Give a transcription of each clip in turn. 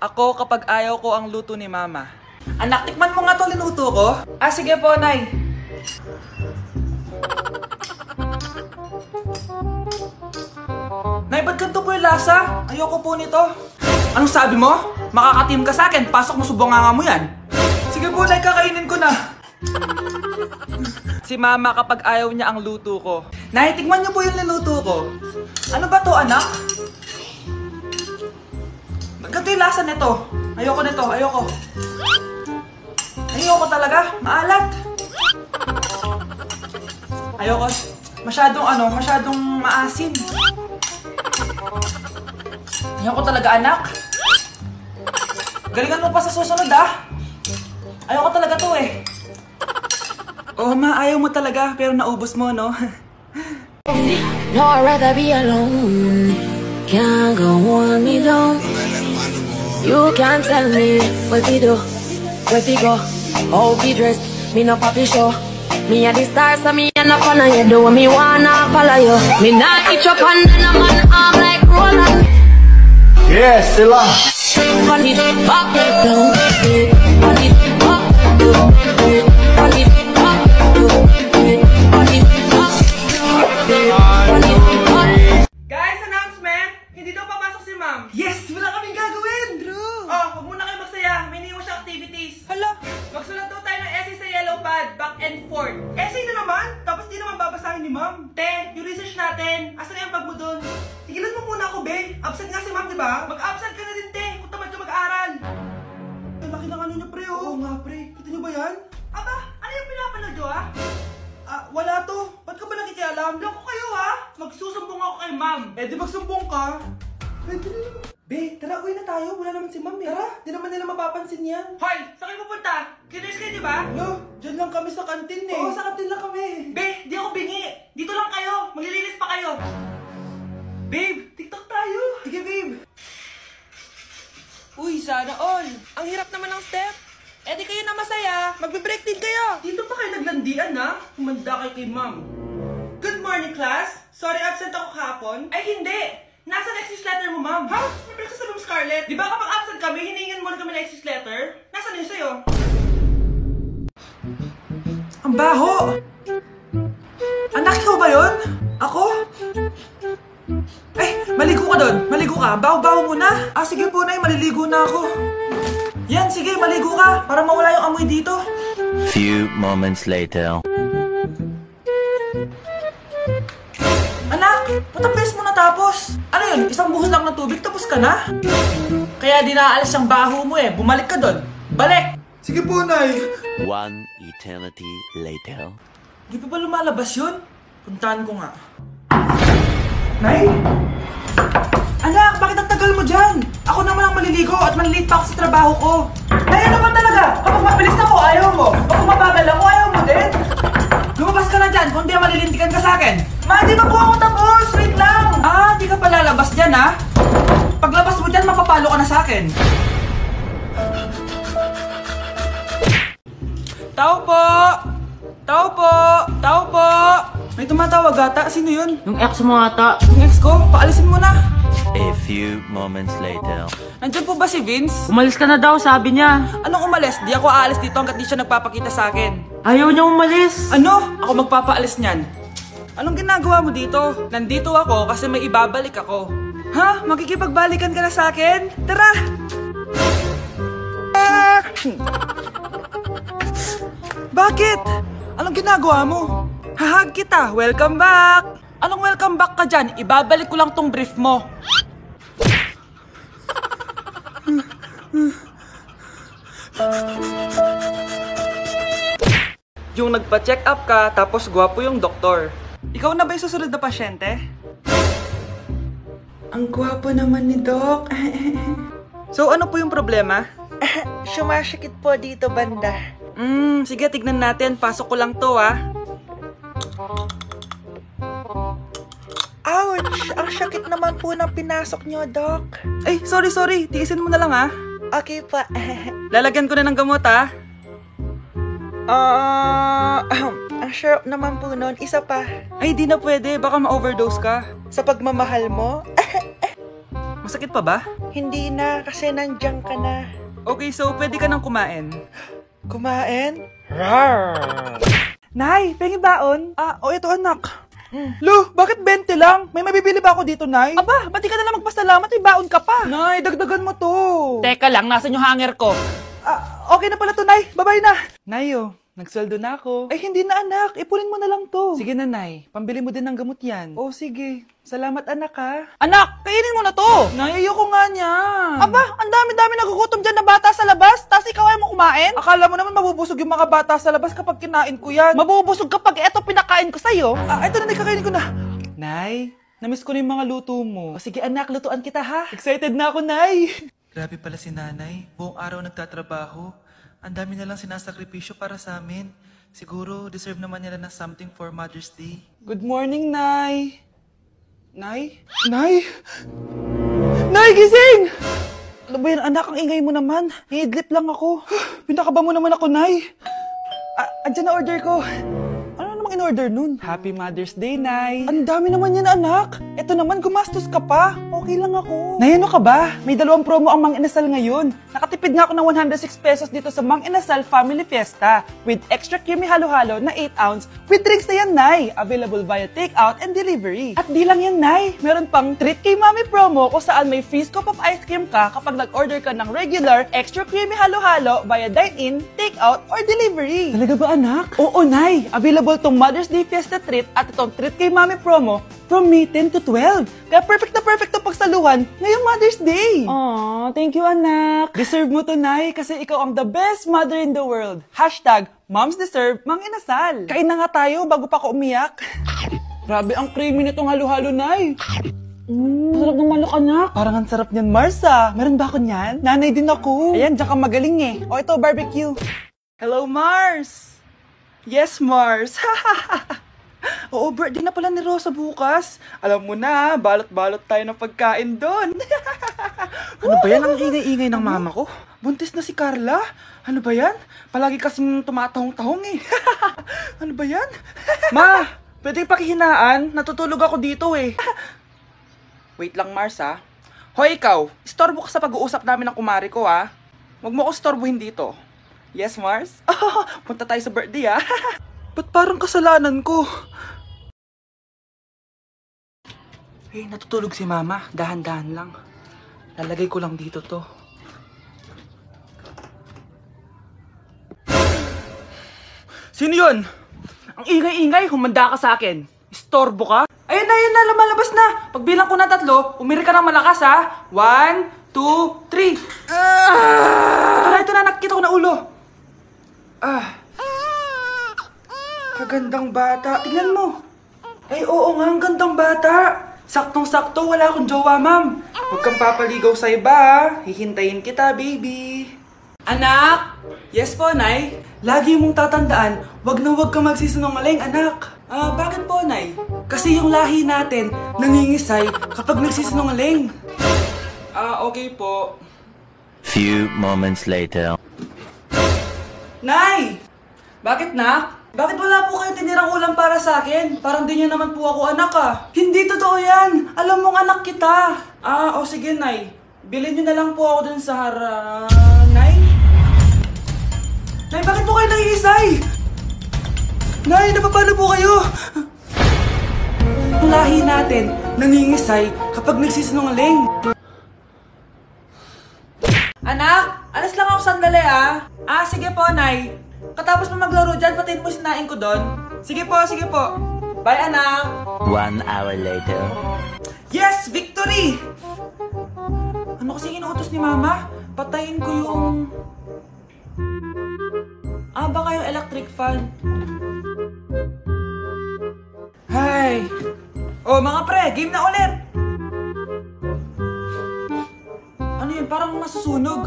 Ako kapag ayaw ko ang luto ni Mama. Anak, tikman mo nga to linuto ko. Ah, sige po, Nay. Nay, ba't ganito po yung lasa? Ayoko po nito. Anong sabi mo? Makakatim ka sa akin. Pasok mo subonganga mo yan. Sige po, Nay, kakainin ko na. Si Mama kapag ayaw niya ang luto ko. Nay, tikman niyo po yung niluto ko. Ano ba to, anak? Ganito yung lasa nito. Ayoko nito, ayoko. Ayoko talaga, maalat. Ayoko. Masyadong maasim. Ayoko talaga, anak. Galingan mo pa sa susunod, ah. Ayoko talaga to, eh. Oh, Ma, ayaw mo talaga, pero naubos mo, no? No, I'd rather be alone. Can't go on me down. You can't tell me what we do, where we go, how we dress. Me no papi show. Me a the stars, so me a no follow you. Do me wanna follow you. Me not itch up on the man arm like Roland. Yes, Silla. On it, up, down, on it, up, down, on it, up, down, on it, up, on it, up. Guys, announcement! Hindi daw papasok si Ma'am. Yes! Wala kaming gagawin! True! Oh, huwag muna kayo magsaya. May iniwan siya activities. Hala! Magsulat daw tayo ng essay sa yellow pad, back and forth. Essay na naman? Tapos di naman babasahin ni Ma'am. Te, yung research natin. Asan na yung bag mo dun? Tigilan mo muna ako, be. Absent nga si Ma'am, di ba? Mag-absent ka na din, te. Kung tamad ka mag-aaral. Ang laki ng ano niya, pre, oh. Oo nga, pre. Kita niyo ba yan? Aba, ano yung pinapanood nyo, ah? Wala to. Ba't ka ba nakikialam? Loko kayo, ha? Magsusumbong ako kay Ma'am. Eh, di magsumbong ka? Pwede na naman. Be, tara, uwi na tayo. Wala naman si Ma'am, eh. Tara, di naman nila mapapansin yan. Hoy, saan kayo pupunta? Kinis kayo, di ba? No, dyan lang kami sa kantin, eh. Oo, sa kantin lang kami. Be, di ako bingi. Dito lang kayo. Maglilinis pa kayo. Babe, TikTok tayo. Sige, babe. Uy, sana all. Ang hirap naman ng step. Eh di kayo na masaya. Magbe-break din kayo. Dito pa kayo naglandian, ha? Humanda kayo kay Ma'am. Good morning, class. Sorry, absent ako kahapon. Ay, hindi. Nasa excuse letter mo, Ma'am. Ha? May breakfast na Ma'am Scarlett. Di ba kapag absent kami, hiningan muna kami ng excuse letter? Nasaan yun sa'yo? Ang baho! Anak, ikaw ba yun? Ako? Ay, maligo ka doon. Maligo ka. Baho-baho muna. Ah, sige po, Nay. Maliligo na ako. Yan, sige. Maligo ka. Para mawala yung amoy dito. Few moments later. Anak, patapis mo na tapos. Ano yun? Isang buhos lang ng tubig, tapos ka na? Kaya di naaalis yung baho mo eh. Bumalik ka doon. Balik! Sige po, Nay. One eternity later. Di pa ba lumalabas yun? Puntahan ko nga. Nay? Anak, bakit ang tagal mo dyan? Ako naman ang maliligo at malilate pa ako sa trabaho ko. Nay, ano ba talaga? Kapag mabilis ako, ayaw mo. Kapag mabagal ako, ayaw mo din. Lumabas ka na dyan, kung di malilintikan ka sa akin. Ma, di ba po ako tapos? Wait lang. Ah, di ka pa lalabas dyan, ha? Paglabas mo dyan, mapapalo ka na sa akin. Tao po! Tao po! Tao po! May tumatawag ata. Sino yun? Yung ex mo ata. Yung ex ko? Paalisin mo na. A few moments later. Nandiyan po ba si Vince? Umalis ka na daw, sabi niya. Anong umalis? Di ako aalis dito hanggat di siya nagpapakita sa akin. Ayaw niya umalis. Ano? Ako magpapaalis niyan. Anong ginagawa mo dito? Nandito ako kasi may ibabalik ako. Ha? Makikipagbalikan ka na sa akin? Tara! Bakit? Anong ginagawa mo? Hahag kita. Welcome back. Anong welcome back ka dyan? Ibabalik ko lang tong brief mo. Yung nagpa-check up ka, tapos gwapo yung doktor. Ikaw na ba yung susunod na pasyente? Ang gwapo naman ni Doc. So ano po yung problema? Sumasakit po dito banda. Sige, tignan natin. Pasok ko lang to, ah. Ouch! Ang sakit naman po ng pinasok nyo, Doc. Ay, sorry. Tiisin mo na lang, ah. Okay pa. Lalagyan ko na ng gamot, ah. Ang syrup naman po nun. Isa pa. Ay, di na pwede. Baka ma-overdose ka. Sa pagmamahal mo. Masakit pa ba? Hindi na, kasi nandiyan ka na. Okay, so pwede ka nang kumain. Kumain? Nay, pengi baon? Ito anak. Lo, bakit 20 lang? May mabibili ba ako dito, Nay? Aba, ba't di ka na lang magpasalamat? May baon ka pa. Nay, dagdagan mo to. Teka lang, nasan yung hanger ko? Okay na pala to, Nay. Bye-bye na. Nay, nagsweldo na ako. Ay, hindi na anak. Ipunin mo na lang to. Sige na, Nay. Pambili mo din ng gamot yan. Oh, sige. Salamat, anak, ha. Anak, kainin mo na to. Nay, ayoko nga niya. Aba, ang dami-dami nagugutom dyan na bata sa labas. Tas ikaw ay mo kumain? Akala mo naman mabubusog yung mga bata sa labas kapag kinain ko yan. Mabubusog kapag eto pinakain ko sa'yo. Ito na, kakainin ko na. Nay, namiss ko na yung mga luto mo. Sige, anak, lutuan kita, ha. Excited na ako, Nay. Grabe pala si nanay. Buong araw nagtatrabaho. Ang dami na lang sinasakripisyo para sa amin. Siguro, deserve naman nila ng something for Mother's Day. Good morning, Nay. Nay? Nay? Nay, gising! Ano ba yan, anak? Ang ingay mo naman. Hihidlip lang ako. Pinakaba mo naman ako, Nay. Andyan na order ko. Ano namang in-order nun? Happy Mother's Day, Nay. Ang dami naman yan, anak. Eto naman, gumastos ka pa. Okay lang ako. Nay, ano ka ba? May 2 promo ang Mang Inasal ngayon. Nakatipid nga ako ng 106 pesos dito sa Mang Inasal Family Fiesta with extra creamy halo-halo na 8 ounce with drinks na yan, Nay. Available via takeout and delivery. At di lang yan, Nay. Meron pang Treat Kay Mami promo kung saan may free scoop of ice cream ka kapag nag-order ka ng regular extra creamy halo-halo via dine-in, takeout, or delivery. Talaga ba, anak? Oo, Nay. Available tong Mother's Day Fiesta Treat at itong Treat Kay Mami promo from May 10 to 12. Kaya perfect na pagsaluhan ngayong Mother's Day. Aww, thank you, anak. Deserve mo to, Nay, kasi ikaw ang the best mother in the world. #Moms deserve Mang Inasal. Kain na nga tayo bago pa ako umiyak. Grabe, ang creamy nitong halo-halo, Nay. Masarap ng manok, anak. Parang ang sarap niyan, Marsa. Meron ba ako niyan? Nanay din ako. Ayan, diyan ka magaling eh. O, ito, barbecue. Hello, Mars. Yes, Mars. Oo, birthday na pala ni Rosa bukas. Alam mo na, balot-balot tayo ng pagkain doon. Ano ba yan? Ang ingay-ingay ng mama ko. Buntis na si Carla. Ano ba yan? Palagi kasing tumatahong-tahong eh. Ano ba yan? Ma, pwede pakihinaan. Natutulog ako dito eh. Wait lang, Mars, ha? Hoy, ikaw. Istorbo ka sa pag-uusap namin ng kumari ko, ha? Huwag mo ko istorbohin dito. Yes, Mars? Punta tayo sa birthday, ha? Ba't parang kasalanan ko? Eh, natutulog si Mama. Dahan-dahan lang. Lalagay ko lang dito to. Sino yun? Ang ingay-ingay, humanda ka sa akin. Istorbo ka? Ayun na, lumalabas na. Pagbilang ko na 3, umiri ka ng malakas, ha? 1, 2, 3. Ito na, nakikita ko na ulo. Kagandang bata. Tingnan mo. Ay, oo nga, ang gandang bata. Saktong-sakto, wala akong jowa, ma'am. Huwag kang papaligaw sa iba, ha? Hihintayin kita, baby. Anak! Yes po, Nay. Lagi mong tatandaan, wag na wag kang magsisinungaling, anak. Bakit po, Nay? Kasi yung lahi natin, nangingisay kapag nagsisinungaling. Okay po. Few moments later. Nay! Bakit, nak? Bakit wala po kayo tinirang ulam para sa akin? Parang di niyo naman po ako anak, ah. Hindi totoo yan! Alam mong anak kita! Sige, Nay. Bilhin niyo na lang po ako dun sa Nay? Nay, bakit po kayo nangiisay? Nay, napapalo po kayo? Ang lahi natin, nangingisay kapag nagsisinungaling. Anak, alas lang ako sandali, ah. Sige po, Nay. Katapos mo maglaro dyan, patiin mo sinain ko doon. Sige po, sige po. Bye, anak. 1 hour later. Yes! Victory! Ano kasi inuutos ni Mama? Patayin ko yung... baka yung electric fan. Hay! Mga pre, game na ulit! Ano yun? Parang nasusunog.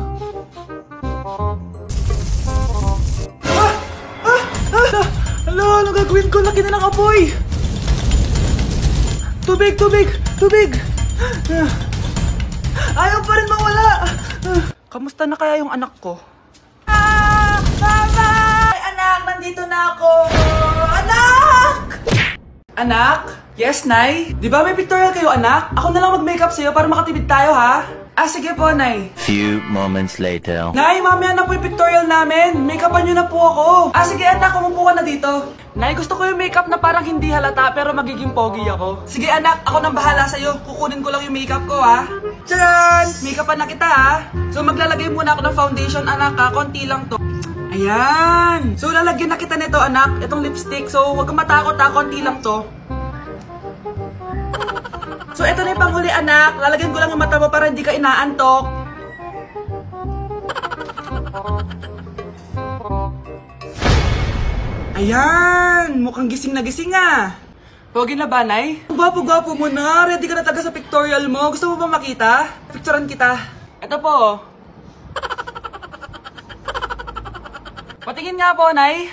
Ano gagawin ko? Laki na ng apoy! Tubig! Ayaw pa rin mawala! Kamusta na kaya yung anak ko? Mama! Ay, anak! Nandito na ako! Anak! Anak? Yes, Nay? Di ba may pictorial kayo, anak? Ako na lang mag-makeup sa'yo para makatipid tayo, ha? Ah, sige po, Nay. Few moments later. Nay, mamaya na po yung pictorial namin. Make-upan nyo na po ako. Ah, sige anak, umupo ka na dito. Nay, gusto ko yung makeup na parang hindi halata pero magiging pogi ako. Sige anak, ako nang bahala sa'yo. Kukunin ko lang yung makeup ko, ha? Tcharan! Make-upan na kita, ha? So, maglalagay muna ako ng foundation, anak, ha? Konti lang to. Ayan! So, lalagyan na kita nito, anak. Itong lipstick. So, huwag kang matakot, ha? Konti lang to. So, ito na yung panghuli, anak. Lalagyan ko lang yung mata mo para hindi ka inaantok. Ayan! Mukhang gising na gising, ah. Pogi na ba, Nay? Gwapo-gwapo mo na. Ready ka na talaga sa pictorial mo. Gusto mo ba makita? Picturean kita. Ito po. Patingin nga po, Nay.